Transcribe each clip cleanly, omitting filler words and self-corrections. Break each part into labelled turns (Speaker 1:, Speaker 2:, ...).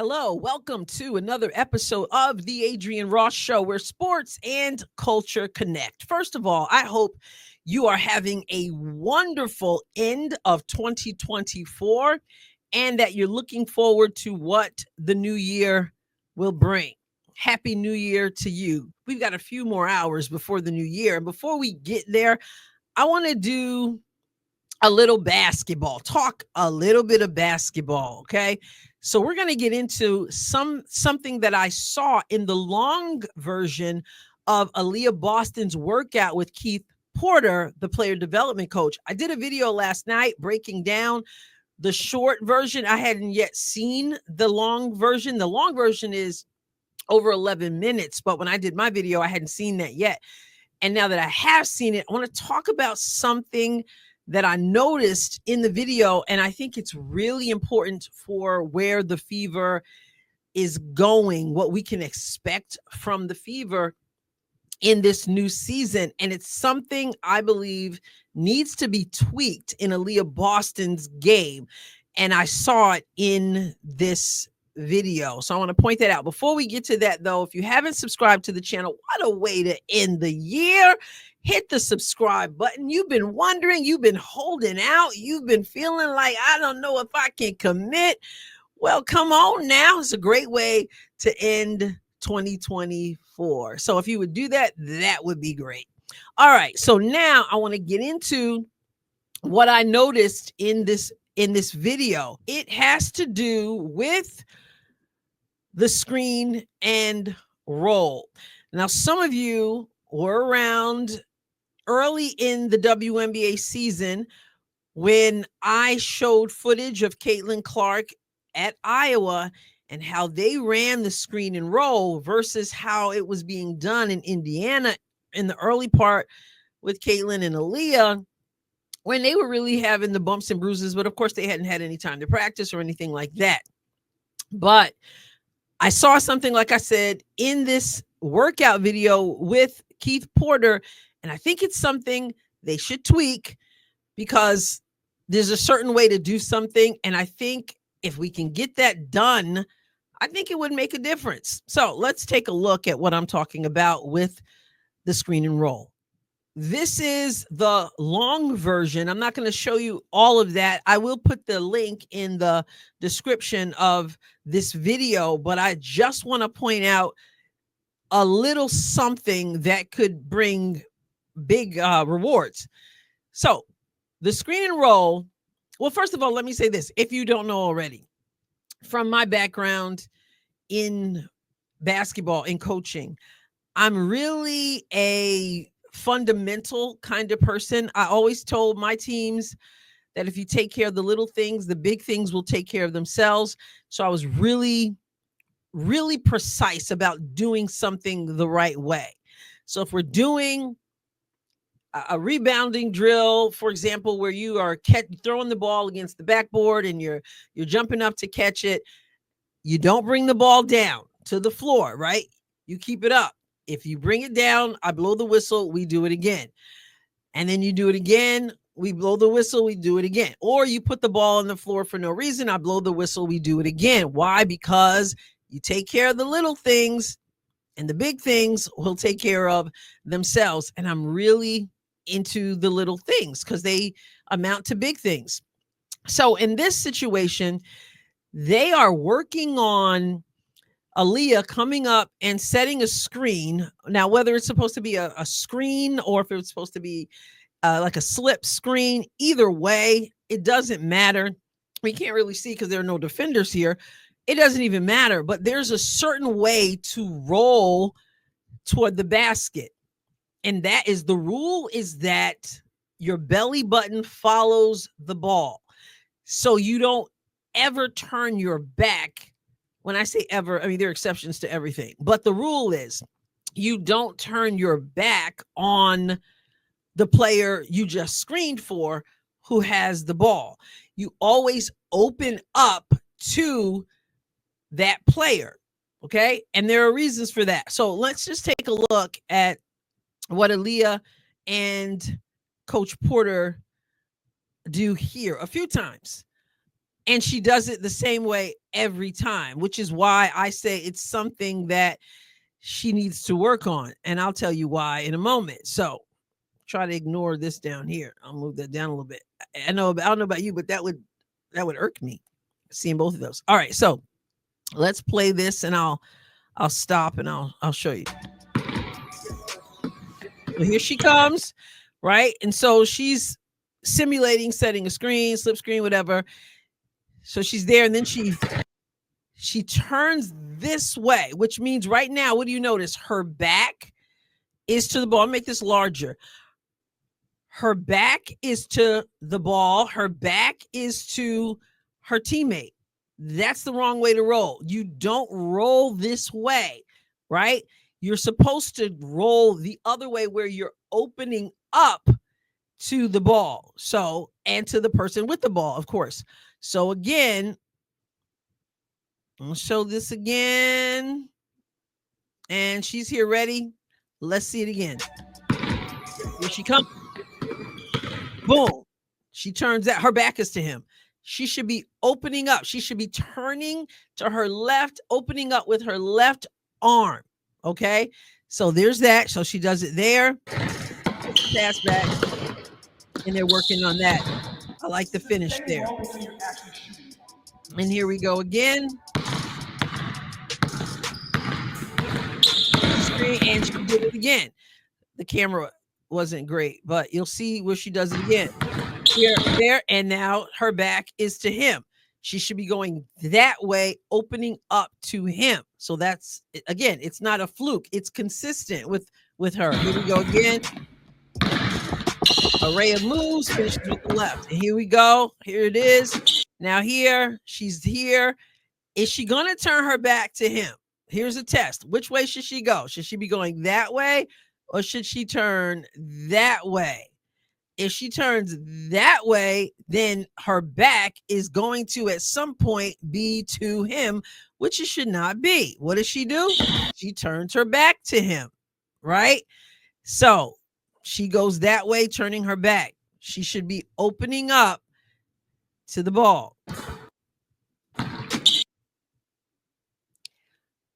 Speaker 1: Hello, welcome to another episode of the Adrienne Ross Show, where sports and culture connect. First of all, I hope you are having a wonderful end of 2024 and that you're looking forward to what the new year will bring. Happy New Year to you. We've got a few more hours before the new year. And before we get there, I want to do a little basketball, talk a little bit of basketball, okay? So we're going to get into something that I saw in the long version of Aliyah Boston's workout with Keith Porter, the player development coach. I did a video last night breaking down the short version. I hadn't yet seen the long version. The long version is over 11 minutes, but when I did my video, I hadn't seen that yet. And now that I have seen it, I want to talk about something that I noticed in the video, and I think it's really important for where the Fever is going, what we can expect from the Fever in this new season. And it's something I believe needs to be tweaked in Aliyah Boston's game. And I saw it in this video. So I want to point that out. Before we get to that, though, if you haven't subscribed to the channel, what a way to end the year. Hit the subscribe button. You've been wondering, you've been holding out, you've been feeling like, I don't know if I can commit. Well, come on now. It's a great way to end 2024. So if you would do that, that would be great. All right. So now I want to get into what I noticed in this video. It has to do with the screen and roll. Now, some of you were around early in the WNBA season when I showed footage of Caitlin Clark at Iowa and how they ran the screen and roll versus how it was being done in Indiana in the early part with Caitlin and Aliyah, when they were really having the bumps and bruises, but of course they hadn't had any time to practice or anything like that. But I saw something, like I said, in this workout video with Keith Porter, and I think it's something they should tweak because there's a certain way to do something. And I think if we can get that done, I think it would make a difference. So let's take a look at what I'm talking about with the screen and roll. This is the long version. I'm not going to show you all of that. I will put the link in the description of this video, but I just want to point out a little something that could bring big rewards. So the screen and roll. Well, first of all, let me say this. If you don't know already, from my background in basketball and coaching, I'm really a fundamental kind of person. I always told my teams that if you take care of the little things, the big things will take care of themselves. So I was really precise about doing something the right way. So if we're doing a rebounding drill, for example, where you are throwing the ball against the backboard and you're jumping up to catch it, you don't bring the ball down to the floor, right? You keep it up. If you bring it down, I blow the whistle, we do it again. And then you do it again, we blow the whistle, we do it again. Or you put the ball on the floor for no reason, I blow the whistle, we do it again. Why? Because you take care of the little things and the big things will take care of themselves. And I'm really into the little things because they amount to big things. So in this situation, they are working on Aliyah coming up and setting a screen. Now, whether it's supposed to be a screen or if it's supposed to be like a slip screen, either way, it doesn't matter. We can't really see because there are no defenders here. It doesn't even matter, but there's a certain way to roll toward the basket. And that is the rule, is that your belly button follows the ball. So you don't ever turn your back. When I say ever, I mean, there are exceptions to everything. But the rule is you don't turn your back on the player you just screened for who has the ball. You always open up to that player. Okay. And there are reasons for that. So let's just take a look at what Aliyah and Coach Porter do here a few times. And she does it the same way every time, which is why I say it's something that she needs to work on. And I'll tell you why in a moment. So try to ignore this down here. I'll move that down a little bit. I don't know about you, but that would irk me seeing both of those. All right, so let's play this, and I'll stop and I'll show you. Well, here she comes, right? And so she's simulating setting a screen, slip screen, whatever. So she's there, and then she turns this way, which means right now, what do you notice? Her back is to the ball. I'll make this larger. Her back is to the ball. Her back is to her teammate. That's the wrong way to roll. You don't roll this way, right? You're supposed to roll the other way where you're opening up to the ball. So, and to the person with the ball, of course. So again, I'll show this again. And she's here ready. Let's see it again. Here she comes. Boom. She turns out, her back is to him. She should be opening up. She should be turning to her left, opening up with her left arm. Okay. So there's that. So she does it there. Pass back. And they're working on that. I like the finish there. And here we go again. And she did it again. The camera wasn't great, but you'll see where she does it again. Here, there, and now her back is to him. She should be going that way, opening up to him. So that's, again, it's not a fluke. It's consistent with her. Here we go again. Array of moves, finishes with the left. And here we go. Here it is. Now here, she's here. Is she going to turn her back to him? Here's a test. Which way should she go? Should she be going that way, or should she turn that way? If she turns that way, then her back is going to at some point be to him, which it should not be. What does she do? She turns her back to him, right? So she goes that way, turning her back. She should be opening up to the ball.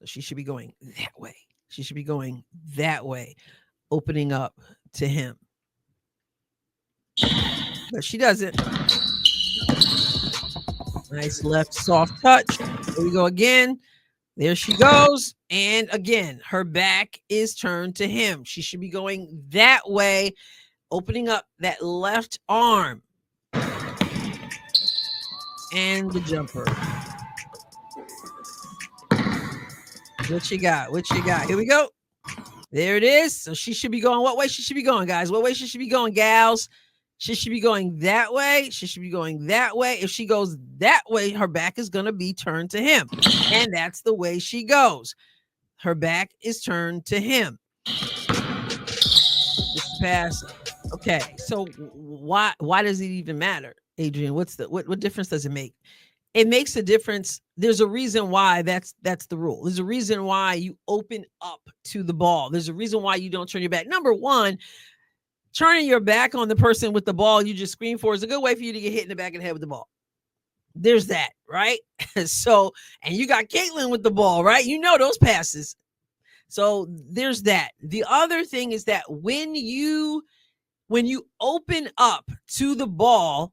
Speaker 1: So she should be going that way. She should be going that way, opening up to him. But she doesn't. Nice left soft touch. Here we go again. There she goes. And again, her back is turned to him. She should be going that way, opening up that left arm. And the jumper. What you got? What you got? Here we go. There it is. So she should be going. What way she should be going, guys? What way should she be going, gals? She should be going that way. She should be going that way. If she goes that way, her back is going to be turned to him. And that's the way she goes. Her back is turned to him. This pass. Okay. So why does it even matter, Adrienne? What difference does it make? It makes a difference. There's a reason why that's the rule. There's a reason why you open up to the ball. There's a reason why you don't turn your back. Number one, turning your back on the person with the ball you just screamed for is a good way for you to get hit in the back of the head with the ball. There's that, right? So, and you got Caitlin with the ball, right? You know those passes. So there's that. The other thing is that when you open up to the ball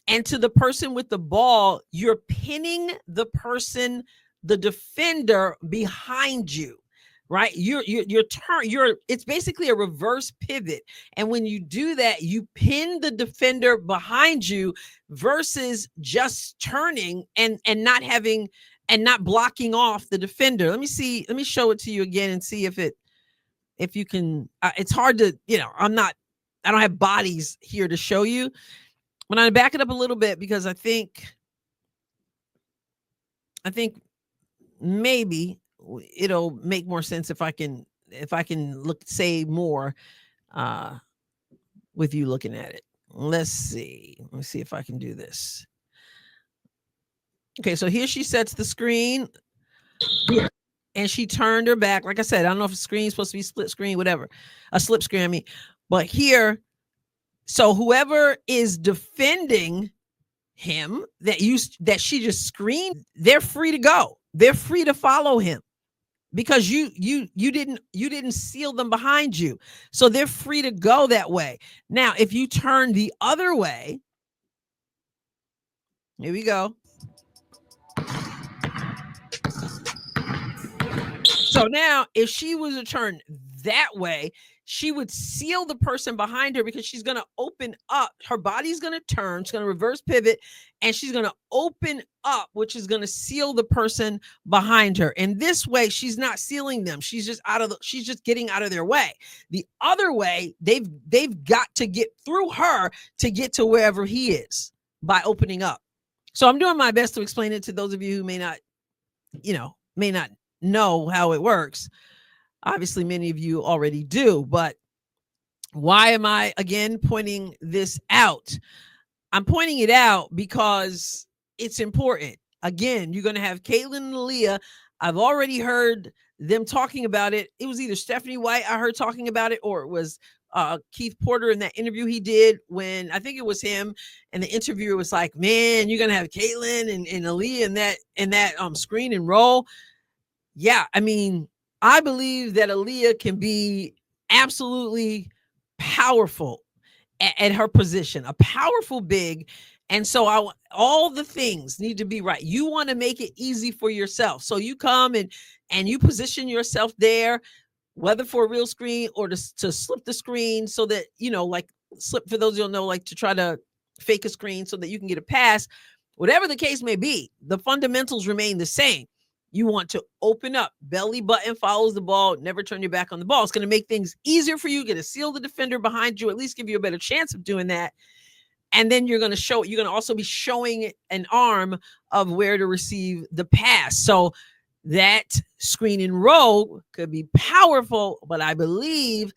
Speaker 1: and to the person with the ball, you're pinning the person, the defender behind you. Right? It's basically a reverse pivot. And when you do that, you pin the defender behind you versus just turning and not having and not blocking off the defender. Let me show it to you again and see if you can, it's hard to, I don't have bodies here to show you. But I back it up a little bit because I think maybe it'll make more sense if I can say more with you looking at it. Let's see if I can do this. Okay, so here she sets the screen and she turned her back. Like I said, I don't know if the screen's supposed to be split screen, whatever, a slip screen, but here, so whoever is defending him that she just screened, they're free to go. They're free to follow him because you didn't seal them behind you. So they're free to go that way. Now, if you turn the other way, here we go. So now if she was to turn that way, she would seal the person behind her because she's going to open up. Her body's going to turn. She's going to reverse pivot and she's going to open up, which is going to seal the person behind her. And this way, she's not sealing them. She's just she's just getting out of their way. The other way, they've got to get through her to get to wherever he is by opening up. So I'm doing my best to explain it to those of you who may not know how it works. Obviously, many of you already do, but why am I again pointing this out? I'm pointing it out because it's important. Again, you're going to have Caitlin and Aaliyah. I've already heard them talking about it. It was either Stephanie White I heard talking about it, or it was Keith Porter in that interview he did when I think it was him. And the interviewer was like, "Man, you're going to have Caitlin and Aaliyah in that screen and roll." Yeah, I mean, I believe that Aaliyah can be absolutely powerful at her position, a powerful big. And so all the things need to be right. You want to make it easy for yourself. So you come and you position yourself there, whether for a real screen or to slip the screen so that, like slip, for those who don't know, like to try to fake a screen so that you can get a pass. Whatever the case may be, the fundamentals remain the same. You want to open up, belly button follows the ball, never turn your back on the ball. It's going to make things easier for you, going to seal the defender behind you, at least give you a better chance of doing that. And then you're going to also be showing an arm of where to receive the pass. So that screen and roll could be powerful, but I believe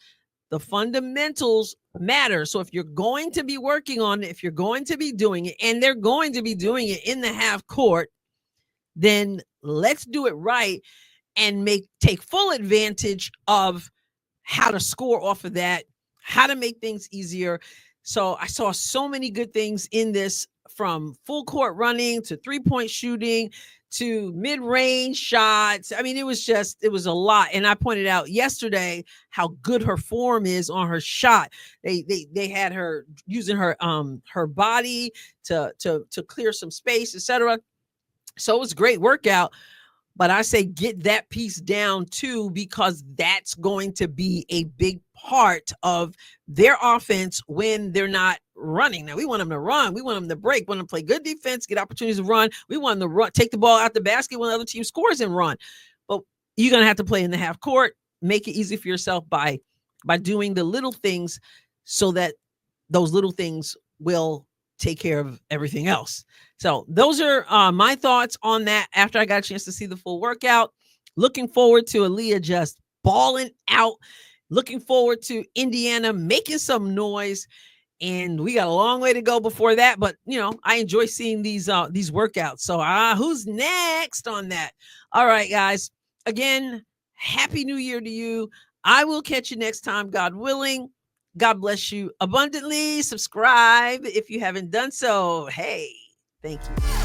Speaker 1: the fundamentals matter. So if you're going to be working on it, if you're going to be doing it, and they're going to be doing it in the half court, then let's do it right and take full advantage of how to score off of that, how to make things easier. So I saw so many good things in this, from full court running to 3-point shooting to mid-range shots. I mean, it was a lot. And I pointed out yesterday how good her form is on her shot. They had her using her body to clear some space, etc. So it was a great workout, but I say get that piece down too, because that's going to be a big part of their offense when they're not running. Now, we want them to run. We want them to break. We want them to play good defense, get opportunities to run. We want them to run, take the ball out the basket when the other team scores and run. But you're going to have to play in the half court, make it easy for yourself by doing the little things so that those little things will take care of everything else. So those are my thoughts on that after I got a chance to see the full workout. Looking forward to Aaliyah just balling out. Looking forward to Indiana making some noise. And we got a long way to go before that. But, I enjoy seeing these workouts. So who's next on that? All right, guys. Again, Happy New Year to you. I will catch you next time, God willing. God bless you abundantly. Subscribe if you haven't done so. Hey, thank you.